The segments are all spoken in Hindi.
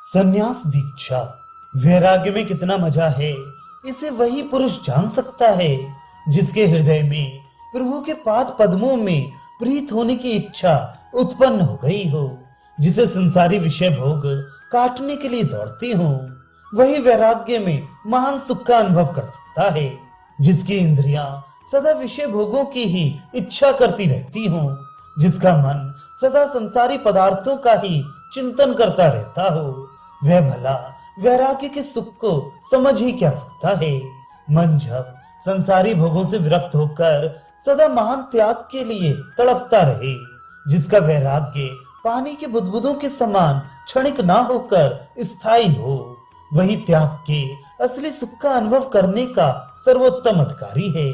संन्यास दीक्षा। वैराग्य में कितना मजा है, इसे वही पुरुष जान सकता है जिसके हृदय में प्रभु के पाद पद्मों में प्रीत होने की इच्छा उत्पन्न हो गई हो, जिसे संसारी विषय भोग काटने के लिए दौड़ते हो। वही वैराग्य में महान सुख का अनुभव कर सकता है, जिसकी इंद्रियां सदा विषय भोगों की ही इच्छा करती रहती हो, जिसका मन सदा संसारी पदार्थों का ही चिंतन करता रहता हो। वह भला वैराग्य के सुख को समझ ही क्या सकता है। मन जब संसारी भोगों से विरक्त होकर सदा महान त्याग के लिए तड़पता रहे, जिसका वैराग्य पानी के बुदबुदों के समान क्षणिक ना होकर स्थायी हो, वही त्याग के असली सुख का अनुभव करने का सर्वोत्तम अधिकारी है।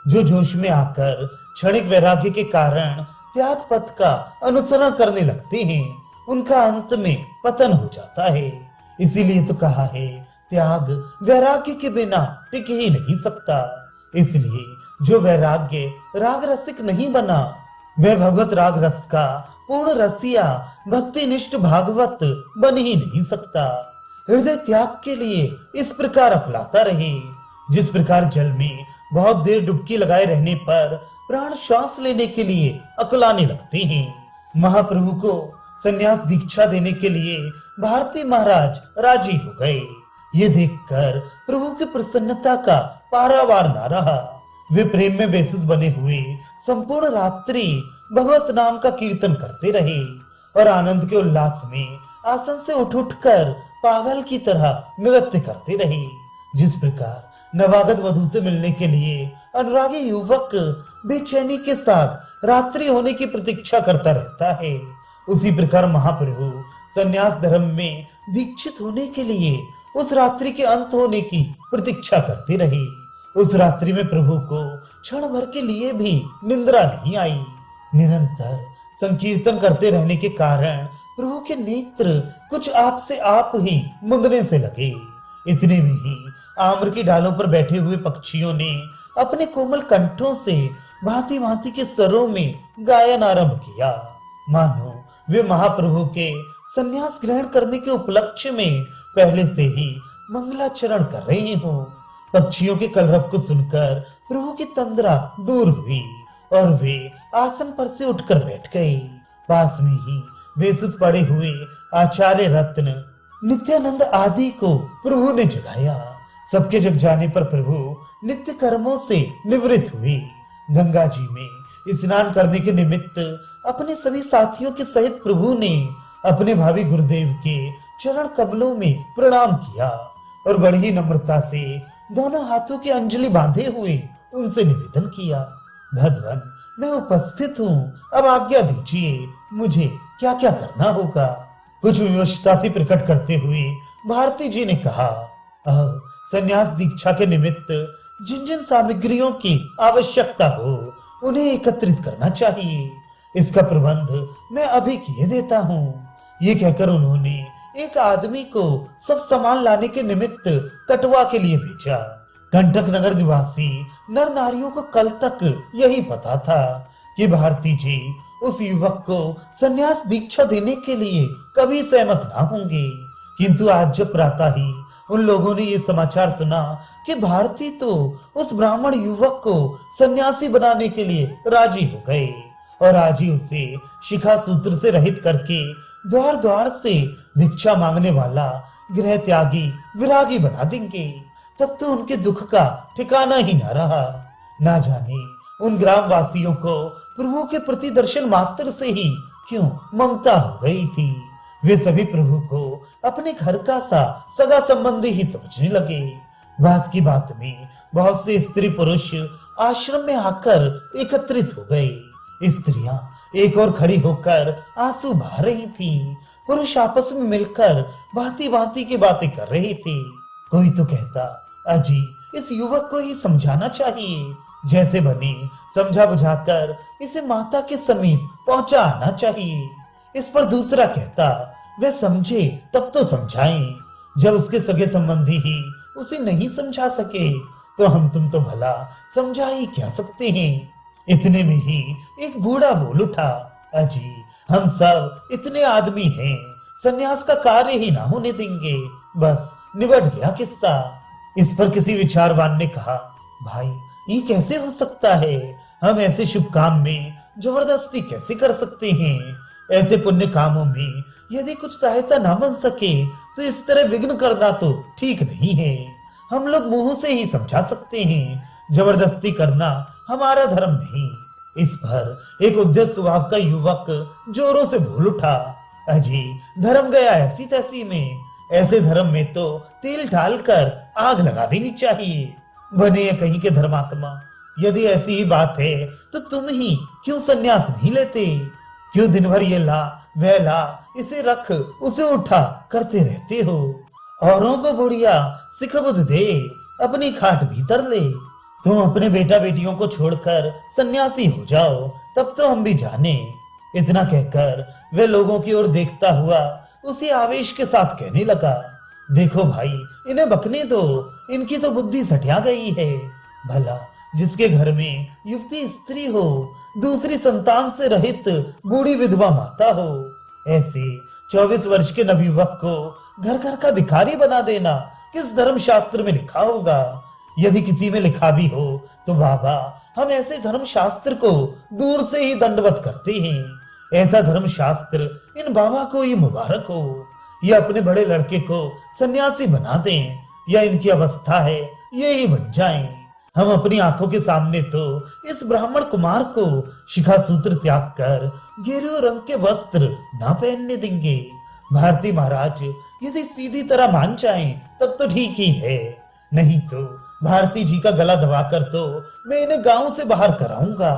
जो जोश में आकर क्षणिक वैराग्य के कारण त्याग पथ का अनुसरण करने लगते हैं, उनका अंत में पतन हो जाता है। इसीलिए तो कहा है, त्याग वैराग्य के बिना टिक ही नहीं सकता। इसलिए जो वैराग्य राग रसिक नहीं बना, वह भगवत राग रस का पूर्ण रसिया भक्तिनिष्ठ भागवत बन ही नहीं सकता। हृदय त्याग के लिए इस प्रकार अकलाता रहे, जिस प्रकार जल में बहुत देर डुबकी लगाए रहने पर प्राण श्वास लेने के लिए अकलाने लगते हैं। महाप्रभु को संन्यास दीक्षा देने के लिए भारती महाराज राजी हो गए। ये देखकर प्रभु की प्रसन्नता का पारावार न रहा। वे प्रेम में बेसुध बने हुए संपूर्ण रात्रि भगवत नाम का कीर्तन करते रहे और आनंद के उल्लास में आसन से उठ उठकर पागल की तरह नृत्य करते रहे। जिस प्रकार नवागत वधू से मिलने के लिए अनुरागी युवक बेचैनी के साथ रात्रि होने की प्रतीक्षा करता रहता है, उसी प्रकार महाप्रभु संन्यास धर्म में दीक्षित होने के लिए उस रात्रि के अंत होने की प्रतीक्षा करते रहे। उस रात्रि में प्रभु को क्षण भर के लिए भी निंद्रा नहीं आई। निरंतर संकीर्तन करते रहने के कारण प्रभु के नेत्र कुछ आप से आप ही मुंदने से लगे। इतने में ही आम्र की डालों पर बैठे हुए पक्षियों ने अपने कोमल कंठों से भांति भांति के स्वरों में गायन आरंभ किया, मानो वे महाप्रभु के संन्यास ग्रहण करने के उपलक्ष्य में पहले से ही मंगलाचरण कर रहे हो। पक्षियों के कलरव को सुनकर प्रभु की तंद्रा दूर हुई और वे आसन पर से उठकर बैठ गए। पास में ही बेसुध पड़े हुए आचार्य रत्न नित्यानंद आदि को प्रभु ने जगाया। सबके जग जाने पर प्रभु नित्य कर्मों से निवृत्त हुए। गंगा जी में स्नान करने के निमित्त अपने सभी साथियों के सहित प्रभु ने अपने भावी गुरुदेव के चरण कमलों में प्रणाम किया और बड़ी ही नम्रता से दोनों हाथों की अंजलि बांधे हुए उनसे निवेदन किया, भगवान मैं उपस्थित हूँ, अब आज्ञा दीजिए, मुझे क्या क्या करना होगा। कुछ विवशता से प्रकट करते हुए भारती जी ने कहा, अब संन्यास दीक्षा के निमित्त जिन जिन सामग्रियों की आवश्यकता हो उन्हें एकत्रित करना चाहिए। इसका प्रबंध मैं अभी किए देता हूँ। ये कहकर उन्होंने एक आदमी को सब सामान लाने के निमित्त कटवा के लिए भेजा। कंटक नगर निवासी नर नारियों को कल तक यही पता था कि भारती जी उस युवक को संन्यास दीक्षा देने के लिए कभी सहमत ना होंगे, किंतु आज जब प्रातः ही उन लोगों ने ये समाचार सुना कि भारती तो उस ब्राह्मण युवक को सन्यासी बनाने के लिए राजी हो गए और आज ही उसे शिखा सूत्र से रहित करके द्वार द्वार से भिक्षा मांगने वाला गृह त्यागी विरागी बना देंगे, तब तो उनके दुख का ठिकाना ही न रहा। ना जाने उन ग्राम वासियों को प्रभु के प्रति दर्शन मात्र से ही क्यों ममता हो गई थी। वे सभी प्रभु को अपने घर का सा सगा संबंधी ही समझने लगे। बात की बात में बहुत से स्त्री पुरुष आश्रम में आकर एकत्रित हो गए। स्त्रियां एक और खड़ी होकर आंसू बहा रही थीं। पुरुष आपस में मिलकर भांति भांति की बातें कर रहे थे। कोई तो कहता, अजी इस युवक को ही समझाना चाहिए, जैसे बने समझा बुझाकर इसे माता के समीप पहुंचा आना चाहिए। इस पर दूसरा कहता, वह समझे तब तो समझाएं, जब उसके सगे संबंधी ही उसे नहीं समझा सके तो हम तुम तो भला समझा ही क्या सकते हैं। इतने में ही एक बूढ़ा बोल उठा, अजी हम सब इतने आदमी हैं, सन्यास का कार्य ही ना होने देंगे। बस निबट गया किस्सा। इस पर किसी विचारवान ने कहा, भाई ये कैसे हो सकता है? हम ऐसे शुभ काम में जबरदस्ती कैसे कर सकते हैं? ऐसे पुण्य कामों में यदि कुछ सहायता ना बन सके तो इस तरह विघ्न करना तो ठीक नहीं है। हम लोग मुंह से ही समझा सकते हैं, जबरदस्ती करना हमारा धर्म नहीं। इस पर एक उद्यत स्वभाव का युवक जोरों से बोल उठा, अजी धर्म गया ऐसी तैसी में। ऐसे धर्म में तो तेल डालकर आग लगा देनी चाहिए। बने कहीं के धर्मात्मा, यदि ऐसी ही बात है तो तुम ही क्यों सन्यास नहीं लेते? क्यों दिन भर ये ला वह ला, इसे रख उसे उठा करते रहते हो? औरों को बुढ़िया सिखबुद दे, अपनी खाट भीतर ले। तुम अपने बेटा बेटियों को छोड़कर सन्यासी हो जाओ, तब तो हम भी जाने। इतना कहकर वे लोगों की ओर देखता हुआ उसी आवेश के साथ कहने लगा, देखो भाई इन्हें बकने दो, इनकी तो बुद्धि सटिया गई है। भला जिसके घर में युवती स्त्री हो, दूसरी संतान से रहित बूढ़ी विधवा माता हो, ऐसे 24 वर्ष के नवयुवक को घर घर का भिखारी बना देना किस धर्म शास्त्र में लिखा होगा? यदि किसी में लिखा भी हो तो बाबा हम ऐसे धर्म शास्त्र को दूर से ही दंडवत करते हैं। ऐसा धर्म शास्त्र इन बाबा को ही मुबारक हो। ये अपने बड़े लड़के को सन्यासी बना दें, या इनकी अवस्था है ये ही बन जाएं। हम अपनी आंखों के सामने तो इस ब्राह्मण कुमार को शिखा सूत्र त्याग कर गेरुए रंग के वस्त्र ना पहनने देंगे। भारती महाराज यदि सीधी तरह मान जाएं तब तो ठीक ही है, नहीं तो भारती जी का गला दबाकर तो मैं इन्हें गांव से बाहर कराऊंगा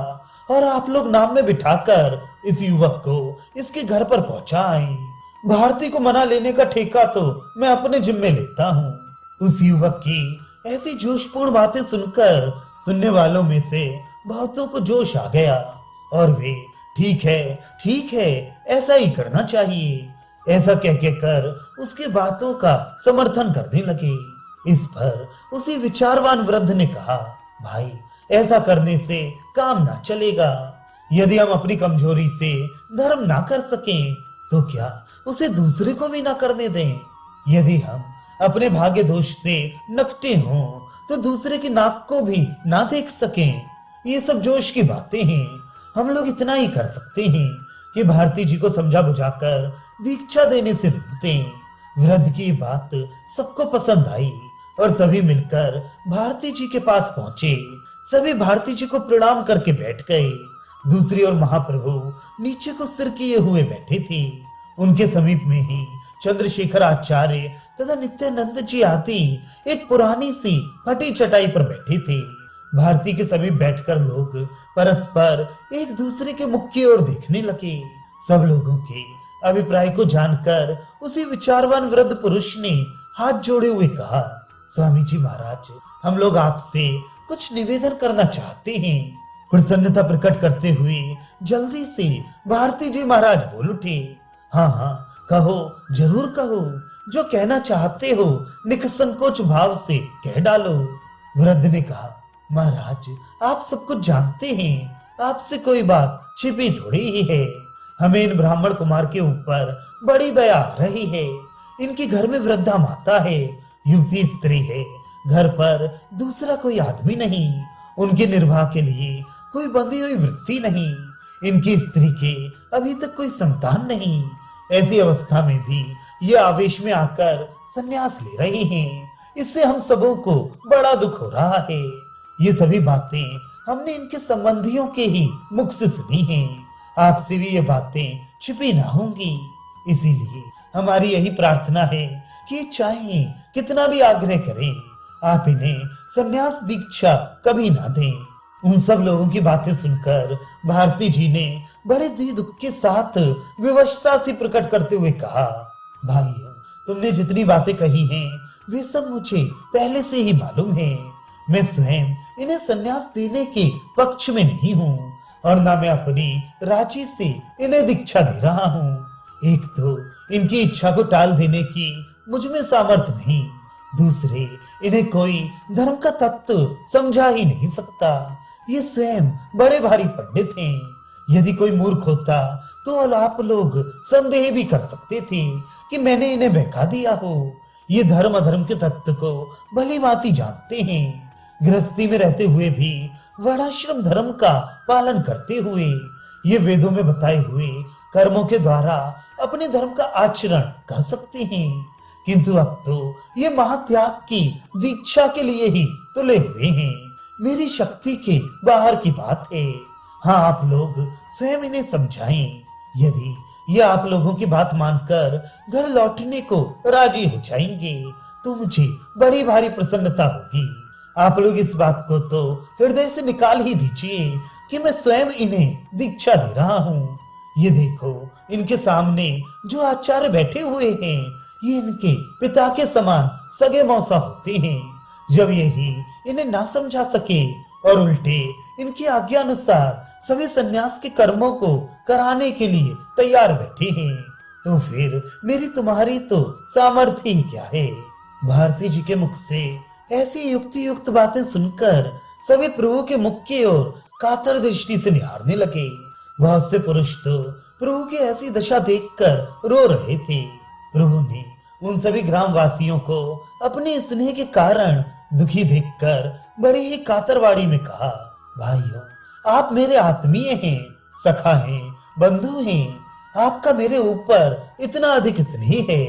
और आप लोग नाम में बिठाकर इस युवक को इसके घर पर पहुंचाएं। भारती को मना लेने का ठेका तो मैं अपने जिम्मे लेता हूँ। उस युवक की ऐसी जोशपूर्ण बातें सुनकर सुनने वालों में से बहुतों को जोश आ गया और वे ठीक है ऐसा ही करना चाहिए, ऐसा कह के कर उसके बातों का समर्थन करने लगे। इस पर उसी विचारवान वृद्ध ने कहा, भाई ऐसा करने से काम ना चलेगा। यदि हम अपनी कमजोरी से धर्म ना कर सकें तो क्या उसे दूसरे को भी ना करने दें? यदि हम अपने भाग्य दोष से नकटे हों तो दूसरे की नाक को भी ना देख सकें। ये सब जोश की बातें हैं। हम लोग इतना ही कर सकते हैं कि भारती जी को समझा बुझाकर दीक्षा देने से रोकते। वृद्ध की बात सबको पसंद आई और सभी मिलकर भारती जी के पास पहुंचे। सभी भारती जी को प्रणाम करके बैठ गए। दूसरी ओर महाप्रभु नीचे को सिर किए हुए बैठे थे। उनके समीप में ही चंद्रशेखर आचार्य तथा नित्यानंद जी आदि एक पुरानी सी फटी चटाई पर बैठे थे। भारती के समीप बैठकर लोग परस्पर एक दूसरे के मुख की ओर देखने लगे। सब लोगों के अभिप्राय को जानकर उसी विचारवान वृद्ध पुरुष ने हाथ जोड़े हुए कहा, स्वामी जी महाराज, हम लोग आपसे कुछ निवेदन करना चाहते हैं। प्रसन्नता प्रकट करते हुए जल्दी से भारती जी महाराज बोल उठे, हाँ कहो, जरूर कहो, जो कहना चाहते हो निसंकोच भाव से कह डालो। वृद्ध ने कहा, महाराज आप सब कुछ जानते हैं, आपसे कोई बात छिपी थोड़ी ही है। हमें इन ब्राह्मण कुमार के ऊपर बड़ी दया आ रही है। इनके घर में वृद्धा माता है, युवती स्त्री है, घर पर दूसरा कोई आदमी नहीं, उनके निर्वाह के लिए कोई बंधी हुई वृत्ति नहीं, इनकी स्त्री के अभी तक कोई संतान नहीं। ऐसी अवस्था में भी ये आवेश में आकर संन्यास ले रहे हैं। इससे हम सबों को बड़ा दुख हो रहा है। ये सभी बातें हमने इनके संबंधियों के ही मुख से सुनी हैं। आपसे भी ये बातें छिपी ना होंगी। इसीलिए हमारी यही प्रार्थना है कि चाहे कितना भी आग्रह करें, आप इन्हें संन्यास दीक्षा कभी ना दें। उन सब लोगों की बातें सुनकर भारती जी ने बड़े दुख के साथ विवशता से प्रकट करते हुए कहा, भाइयों, तुमने जितनी बातें कही हैं वे सब मुझे पहले से ही मालूम है। मैं स्वयं इन्हें संन्यास देने के पक्ष में नहीं हूँ और ना मैं अपनी राजी से इन्हें दीक्षा दे रहा हूँ। एक तो इनकी इच्छा को टाल देने की मुझ में सामर्थ्य नहीं, दूसरे इन्हें कोई धर्म का तत्व समझा ही नहीं सकता। ये स्वयं बड़े भारी पंडित हैं। यदि कोई मूर्ख होता तो आप लोग संदेह भी कर सकते थे कि मैंने इन्हें बहका दिया हो। ये धर्म अधर्म के तत्व को भली भांति जानते हैं। गृहस्थी में रहते हुए भी वर्णाश्रम धर्म का पालन करते हुए ये वेदों में बताए हुए कर्मों के द्वारा अपने धर्म का आचरण कर सकते हैं। किंतु अब तो ये महात्याग की दीक्षा के लिए ही तुले हुए हैं। मेरी शक्ति के बाहर की बात है। हाँ, आप लोग स्वयं इन्हें समझाएं। यदि ये आप लोगों की बात मानकर घर लौटने को राजी हो जाएंगे तो मुझे बड़ी भारी प्रसन्नता होगी। आप लोग इस बात को तो हृदय से निकाल ही दीजिए कि मैं स्वयं इन्हें दीक्षा दे रहा हूँ। ये देखो, इनके सामने जो आचार्य बैठे हुए हैं ये इनके पिता के समान सगे मौसा होते हैं। जब यही इन्हें ना समझा सके और उल्टे इनकी आज्ञा अनुसार सभी सन्यास के कर्मों को कराने के लिए तैयार बैठे हैं तो फिर मेरी तुम्हारी तो सामर्थ्य ही क्या है। भारती जी के मुख से ऐसी युक्ति युक्त बातें सुनकर सभी प्रभु के मुख की ओर कातर दृष्टि से निहारने लगे। बहुत से पुरुष तो प्रभु की ऐसी दशा देखकर रो रहे थे। प्रभु ने उन सभी ग्रामवासियों को अपने स्नेह के कारण दुखी देखकर बड़ी ही कातरवाड़ी में कहा, भाइयों, आप मेरे आत्मीय हैं, सखा हैं, बंधु हैं। आपका मेरे ऊपर इतना अधिक स्नेह है,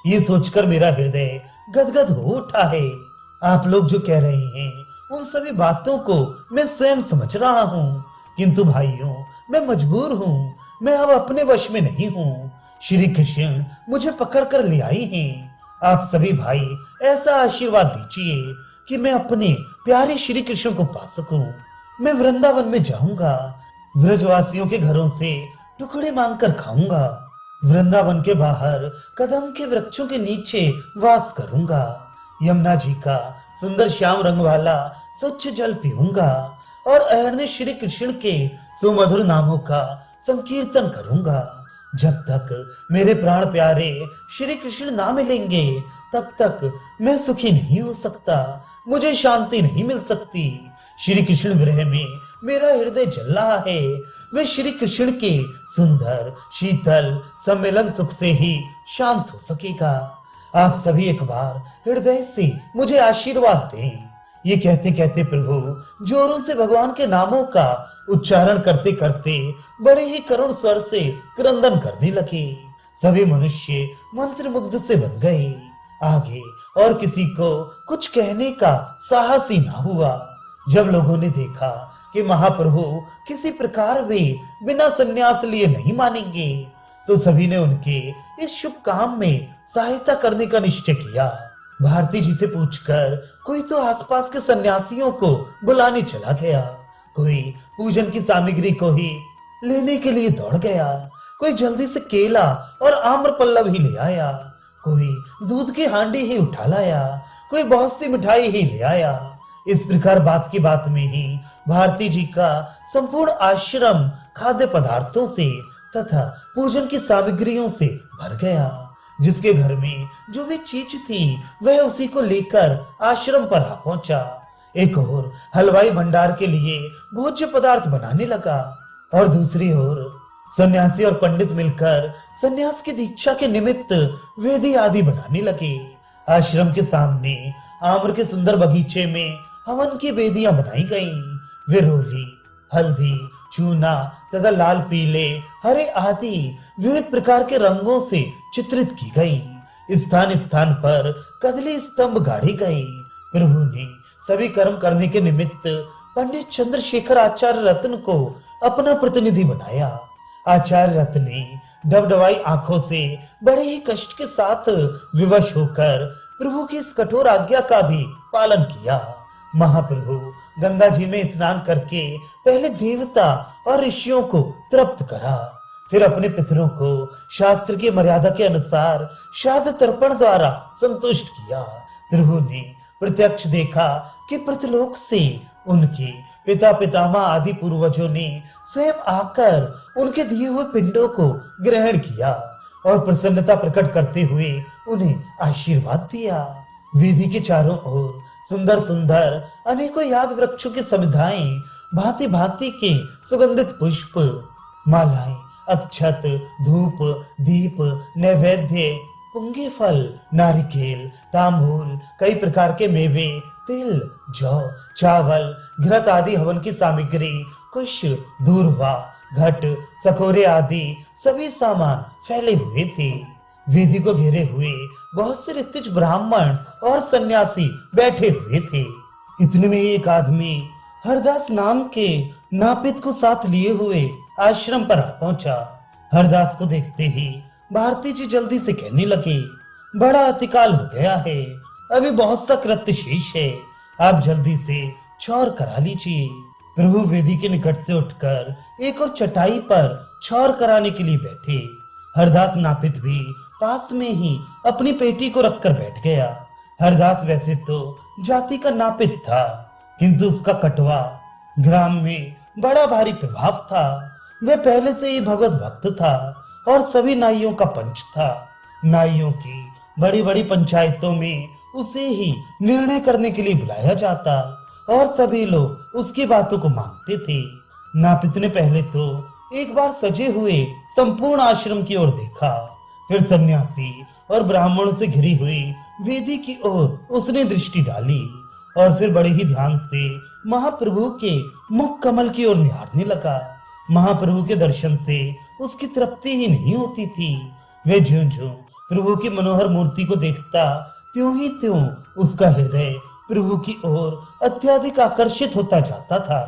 ये सोचकर मेरा हृदय गदगद हो उठा है। आप लोग जो कह रहे हैं उन सभी बातों को मैं स्वयं समझ रहा हूँ, किंतु भाइयों, मैं मजबूर हूँ। मैं अब अपने वश में नहीं हूँ। श्री कृष्ण मुझे पकड़कर ले आई हैं। आप सभी भाई ऐसा आशीर्वाद दीजिए कि मैं अपने प्यारे श्री कृष्ण को पा सकूं। मैं वृंदावन में जाऊंगा, व्रजवासियों के घरों से टुकड़े मांगकर खाऊंगा, वृंदावन के बाहर कदम के वृक्षों के नीचे वास करूंगा, यमुना जी का सुंदर श्याम रंग वाला स्वच्छ जल पीऊंगा और अहरने श्री कृष्ण के सुमधुर नामों का संकीर्तन करूंगा। जब तक मेरे प्राण प्यारे श्री कृष्ण ना मिलेंगे तब तक मैं सुखी नहीं हो सकता, मुझे शांति नहीं मिल सकती। श्री कृष्ण विरह में मेरा हृदय जल रहा है। वे श्री कृष्ण के सुंदर शीतल सम्मेलन सुख से ही शांत हो सकेगा। आप सभी एक बार हृदय से मुझे आशीर्वाद दें। ये कहते कहते प्रभु जोरों से भगवान के नामों का उच्चारण करते करते बड़े ही करुण स्वर से क्रंदन करने लगे। सभी मनुष्य मंत्र मुग्ध से बन गए। आगे और किसी को कुछ कहने का साहस ही ना हुआ। जब लोगों ने देखा कि महाप्रभु किसी प्रकार वे बिना संन्यास लिए नहीं मानेंगे तो सभी ने उनके इस शुभ काम में सहायता करने का निश्चय किया। भारती जी से पूछकर कोई तो आसपास के सन्यासियों को बुलाने चला गया, कोई पूजन की सामग्री को ही लेने के लिए दौड़ गया, कोई जल्दी से केला और आम्र पल्लव ही ले आया, कोई दूध की हांडी ही उठा लाया, कोई बहुत सी मिठाई ही ले आया। इस प्रकार बात की बात में ही भारती जी का संपूर्ण आश्रम खाद्य पदार्थों से तथा पूजन की सामग्रियों से भर गया। जिसके घर में जो भी चीज थी वह उसी को लेकर आश्रम पर आ पहुंचा। एक ओर हलवाई भंडार के लिए भोज्य पदार्थ बनाने लगा और दूसरी ओर सन्यासी और पंडित मिलकर सन्यास की दीक्षा के निमित्त वेदी आदि बनाने लगे। आश्रम के सामने आम्र के सुंदर बगीचे में हवन की वेदियां बनाई गईं। वे रोली, हल्दी, चूना तथा लाल, पीले, हरे आदि विविध प्रकार के रंगों से चित्रित की गई। स्थान स्थान पर कदली स्तंभ गाड़ी गई। प्रभु ने सभी कर्म करने के निमित्त पंडित चंद्रशेखर आचार्य रत्न को अपना प्रतिनिधि बनाया। आचार्य रत्न ने डबडबाई आंखों से बड़े ही कष्ट के साथ विवश होकर प्रभु की इस कठोर आज्ञा का भी पालन किया। महाप्रभु गंगा जी में स्नान करके पहले देवता और ऋषियों को तृप्त करा, फिर अपने पितरों को शास्त्र की मर्यादा के अनुसार श्राद्ध तर्पण द्वारा संतुष्ट किया। प्रभु ने प्रत्यक्ष देखा कि पृथ्वीलोक से उनके पिता पितामह आदि पूर्वजों ने स्वयं आकर उनके दिए हुए पिंडों को ग्रहण किया और प्रसन्नता प्रकट करते हुए उन्हें आशीर्वाद दिया। वेदी के चारों ओर सुंदर सुंदर अनेकों याग वृक्षों की समिधाएं, भांति भांति के सुगंधित पुष्प, मालाएं अक्षत, धूप, दीप, नैवेद्य, पुंगे फल, नारिकेल, तांबूल, कई प्रकार के मेवे, तिल, जौ, चावल, घृत आदि हवन की सामग्री, कुश, दूर्वा, घट, सकोरे आदि सभी सामान फैले हुए थे। वेदी को घेरे हुए बहुत से ऋतुज ब्राह्मण और सन्यासी बैठे हुए थे। इतने में एक आदमी हरदास नाम के नापित को साथ लिए हुए आश्रम पर आ पहुंचा। हरदास को देखते ही भारती जी जल्दी से कहने लगे, बड़ा अतिकाल हो गया है, अभी बहुत सा कृत्य शेष है, आप जल्दी से छौर करा लीजिए। प्रभु वेदी के निकट से उठकर एक और चटाई पर छौर कराने के लिए बैठे। हरदास नापित भी पास में ही अपनी पेटी को रखकर बैठ गया। हरदास वैसे तो जाति का नापित था, किंतु उसका कटवा ग्राम में बड़ा भारी प्रभाव था। वह पहले से ही भगवत भक्त था और सभी नाइयों का पंच था। नाइयों की बड़ी बड़ी पंचायतों में उसे ही निर्णय करने के लिए बुलाया जाता और सभी लोग उसकी बातों को मानते थे। नापित ने पहले तो एक बार सजे हुए संपूर्ण आश्रम की ओर देखा, फिर सन्यासी और ब्राह्मणों से घिरी हुई वेदी की ओर उसने दृष्टि डाली और फिर बड़े ही ध्यान से महाप्रभु के मुख कमल की ओर निहारने लगा। महाप्रभु के दर्शन से उसकी तृप्ति ही नहीं होती थी। वे ज्यों-ज्यों प्रभु की मनोहर मूर्ति को देखता, त्यों ही त्यों उसका हृदय प्रभु की ओर अत्यधिक आकर्षित होता जाता था।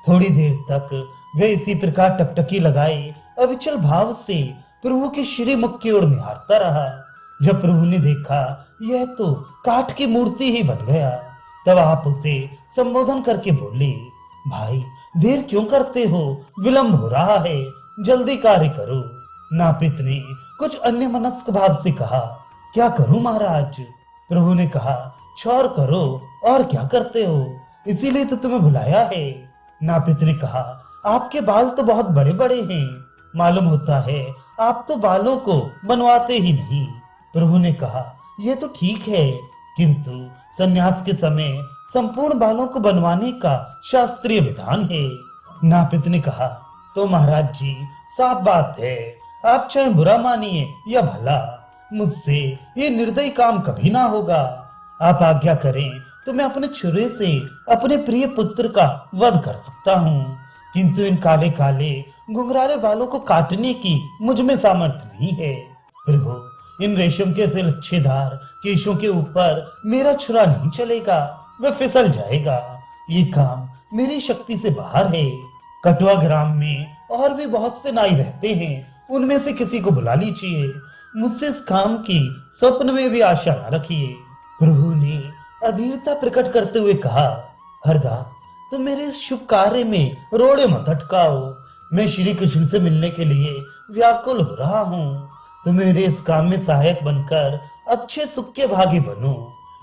थोड़ी देर तक वे इसी प्रकार टकटकी लगाए अविचल भाव से प्रभु के श्री मुख की ओर निहारता रहा। जब प्रभु ने देखा यह तो काठ की मूर्ति ही बन गया, तब आप उसे संबोधन करके बोले, भाई देर क्यों करते हो, विलंब हो रहा है, जल्दी कार्य करो। नापित ने कुछ अन्य मनस्क भाव से कहा, क्या करूं महाराज? प्रभु ने कहा, छौर करो, और क्या करते हो, इसीलिए तो तुम्हें बुलाया है। नापित ने कहा, आपके बाल तो बहुत बड़े बड़े हैं, मालूम होता है आप तो बालों को बनवाते ही नहीं। प्रभु ने कहा, यह तो ठीक है, किंतु संन्यास के समय संपूर्ण बालों को बनवाने का शास्त्रीय विधान है। नापित ने कहा, तो महाराज जी साफ बात है, आप चाहे बुरा मानिए या भला, मुझसे ये निर्दयी काम कभी ना होगा। आप आज्ञा करें तो मैं अपने छुरे से अपने प्रिय पुत्र का वध कर सकता हूँ, किंतु इन काले काले घुंघराले बालों को काटने की मुझ में सामर्थ्य नहीं है। प्रभु, इन रेशम के से लच्छेदार केशों के ऊपर मेरा छुरा नहीं चलेगा, वह फिसल जाएगा। ये काम मेरी शक्ति से बाहर है। कटवा ग्राम में और भी बहुत से नाई रहते हैं, उनमें से किसी को बुला लीजिए, मुझसे इस काम की स्वप्न में भी आशा न रखिए। प्रभु ने अधीरता प्रकट करते हुए कहा, हरदास तुम मेरे इस शुभ कार्य में रोड़े मत अटकाओ, मैं श्री कृष्ण से मिलने के लिए व्याकुल हो रहा हूँ। तुम मेरे इस काम में सहायक बनकर अच्छे सुख के भागी बनो।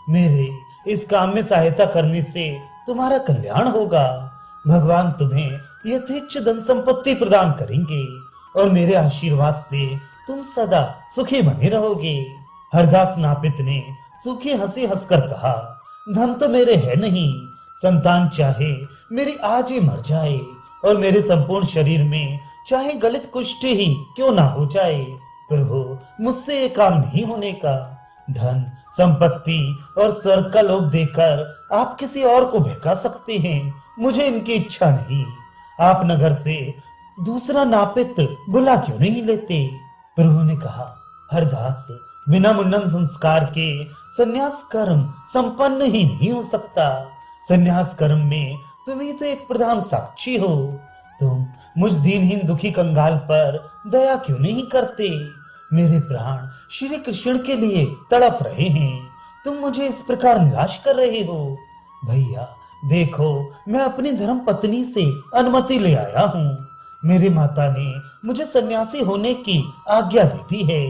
मेरे इस काम में सहायता करने से तुम्हारा कल्याण होगा। भगवान तुम्हें यथेच्छ धन संपत्ति प्रदान करेंगे और मेरे आशीर्वाद से तुम सदा सुखी बने रहोगे। हरदास नापित ने सूखी हंसी हंसकर कहा, धन तो मेरे है नहीं, संतान चाहे मेरी आज ही मर जाए और मेरे संपूर्ण शरीर में चाहे गलित कुष्ठ ही क्यों ना हो जाए, प्रभु मुझसे ये काम नहीं होने का। धन संपत्ति और स्वर्ग का लोभ देकर आप किसी और को बहका सकते हैं, मुझे इनकी इच्छा नहीं। आप नगर से दूसरा नापित बुला क्यों नहीं लेते? प्रभु ने कहा, हरदास बिना मुंडन संस्कार के संन्यास कर्म संपन्न ही नहीं हो सकता। संन्यास कर्म में तुम ही तो एक प्रधान साक्षी हो। तुम मुझ दीनहीन दुखी कंगाल पर दया क्यों नहीं करते? मेरे प्राण श्री कृष्ण के लिए तड़प रहे हैं, तुम मुझे इस प्रकार निराश कर रहे हो। भैया देखो, मैं अपनी धर्म पत्नी से अनुमति ले आया हूँ। मेरी माता ने मुझे सन्यासी होने की आज्ञा दी थी है।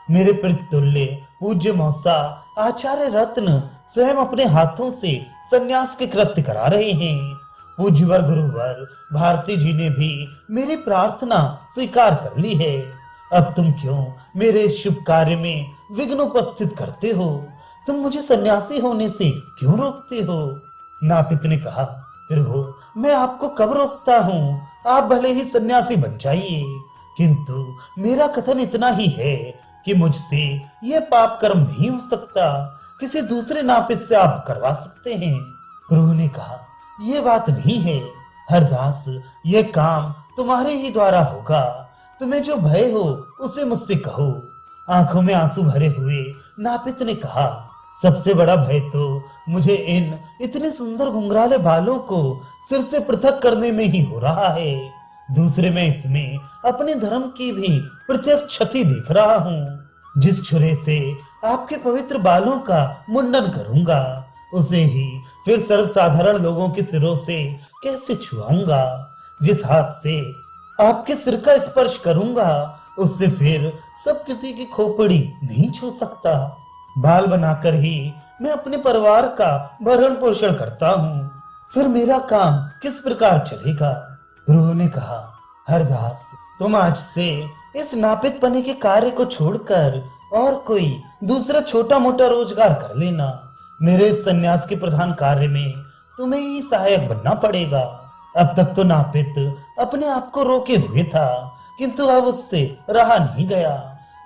मेरे पितृतुल्य पूज्य मौसा आचार्य रत्न स्वयं अपने हाथों से सन्यास के कृत्य करा रहे हैं। पूज्यवर गुरुवर भारती जी ने भी मेरी प्रार्थना स्वीकार कर ली है। अब तुम क्यों मेरे इस शुभ कार्य में विघ्न उपस्थित करते हो? तुम मुझे सन्यासी होने से क्यों रोकते हो? नापित ने कहा, प्रभु मैं आपको कब रोकता हूँ, आप भले ही सन्यासी बन जाइए, किंतु मेरा कथन इतना ही है कि मुझसे यह पाप कर्म नहीं हो सकता, किसी दूसरे नापित से आप करवा सकते हैं। प्रभु ने कहा, यह बात नहीं है हरदास, यह काम तुम्हारे ही द्वारा होगा। तुम्हें जो भय हो उसे मुझसे कहो। आंखों में आंसू भरे हुए नापित ने कहा, सबसे बड़ा भय तो मुझे इन इतने सुंदर घुंघराले बालों को सिर से पृथक करने में ही हो रहा है। दूसरे मैं इसमें अपने धर्म की भी प्रत्यक्ष क्षति देख रहा हूँ। जिस छुरे से आपके पवित्र बालों का मुंडन करूंगा, उसे ही फिर सर्वसाधारण लोगों के सिरों से कैसे छुआऊंगा। जिस हाथ से आपके सिर का स्पर्श करूंगा, उससे फिर सब किसी की खोपड़ी नहीं छू सकता। बाल बनाकर ही मैं अपने परिवार का भरण पोषण करता हूँ, फिर मेरा काम किस प्रकार चलेगा। प्रभु ने कहा, हरदास, तुम आज से इस नापित पने के कार्य को छोड़कर और कोई दूसरा छोटा मोटा रोजगार कर लेना। मेरे इस सन्यास के प्रधान कार्य में तुम्हें ही सहायक बनना पड़ेगा। अब तक तो नापित अपने आप को रोके हुए था, किंतु अब उससे रहा नहीं गया।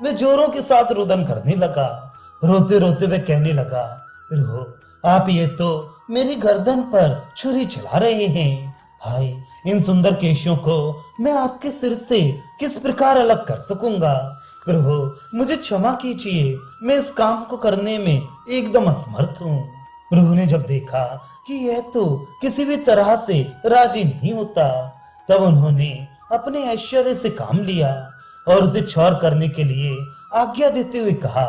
वह जोरों के साथ रुदन करने लगा। रोते रोते वह कहने लगा, प्रभु, आप ये तो मेरी गर्दन पर छुरी चला रहे हैं। हाय, इन सुंदर केशों को मैं आपके सिर से किस प्रकार अलग कर सकूंगा। प्रभु, मुझे क्षमा कीजिए, मैं इस काम को करने में एकदम असमर्थ हूँ। प्रभु ने जब देखा कि यह तो किसी भी तरह से राजी नहीं होता, तब उन्होंने अपने ऐश्वर्य से काम लिया और उसे क्षौर करने के लिए आज्ञा देते हुए कहा,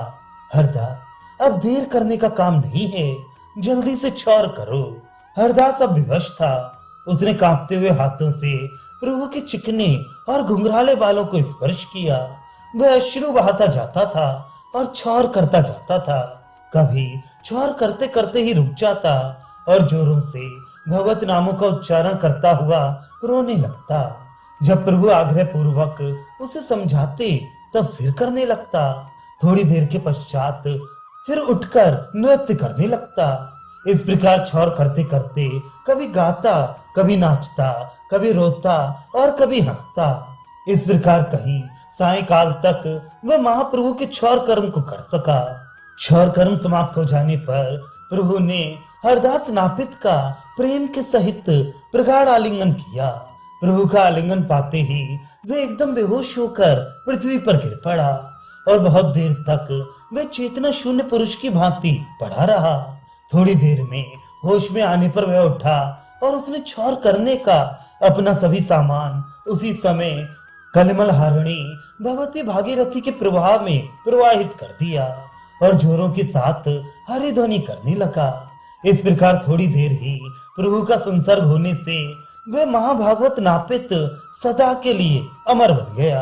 हरदास, अब देर करने का काम नहीं है, जल्दी से क्षौर करो। हरदास अब विवश था। उसने कांपते हुए हाथों से प्रभु के चिकने और घुंघराले बालों को स्पर्श किया। वह अश्रु बहाता जाता था और क्षौर करता जाता था। कभी क्षौर करते करते ही रुक जाता और जोरों से भगवत नामों का उच्चारण करता हुआ रोने लगता। जब प्रभु आग्रह पूर्वक उसे समझाते, तब फिर करने लगता। थोड़ी देर के पश्चात फिर उठकर नृत्य करने लगता। इस प्रकार क्षौर करते करते कभी गाता, कभी नाचता, कभी रोता और कभी हंसता। इस प्रकार कहीं सायंकाल तक वह महाप्रभु के क्षौर कर्म को कर सका। क्षौर कर्म समाप्त हो जाने पर प्रभु ने हरदास नापित का प्रेम के सहित प्रगाढ़ आलिंगन किया। प्रभु का आलिंगन पाते ही वह एकदम बेहोश होकर पृथ्वी पर गिर पड़ा और बहुत देर तक वह चेतना शून्य पुरुष की भांति पड़ा रहा। थोड़ी देर में होश में आने पर वह उठा और उसने क्षौर करने का अपना सभी सामान उसी समय कलिमल हारिणी भगवती भागीरथी के प्रभाव में प्रवाहित कर दिया और जोरों के साथ हरि ध्वनि करने लगा। इस प्रकार थोड़ी देर ही प्रभु का संसर्ग होने से वह महाभागवत नापित सदा के लिए अमर बन गया।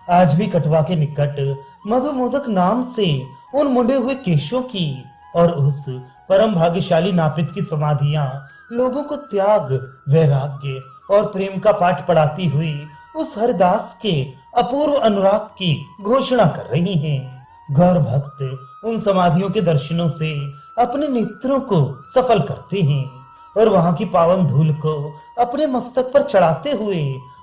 आज भी कटवा के निकट मधुमोदक नाम से उन मुंडे हुए केशों की और उस परम भाग्यशाली नापित की समाधियां लोगों को त्याग, वैराग्य और प्रेम का पाठ पढ़ाती हुई उस हरदास के अपूर्व अनुराग की घोषणा कर रही हैं। गौर भक्त उन समाधियों के दर्शनों से अपने नेत्रों को सफल करते हैं और वहां की पावन धूल को अपने मस्तक पर चढ़ाते हुए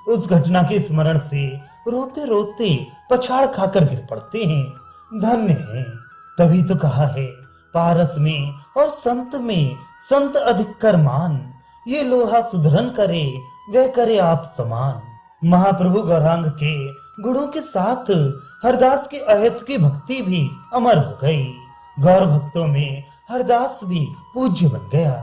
उस घटना के स्मरण से रोते रोते पछाड़ खाकर गिर पड़ते हैं। धन्य है, तभी तो कहा है, पारस में और संत में संत अधिक कर मान, ये लोहा सुधरन करे वह करे आप समान। महाप्रभु गौरांग के गुणों के साथ हरदास की अहेतु की भक्ति भी अमर हो गई। गौर भक्तों में हरदास भी पूज्य बन गया।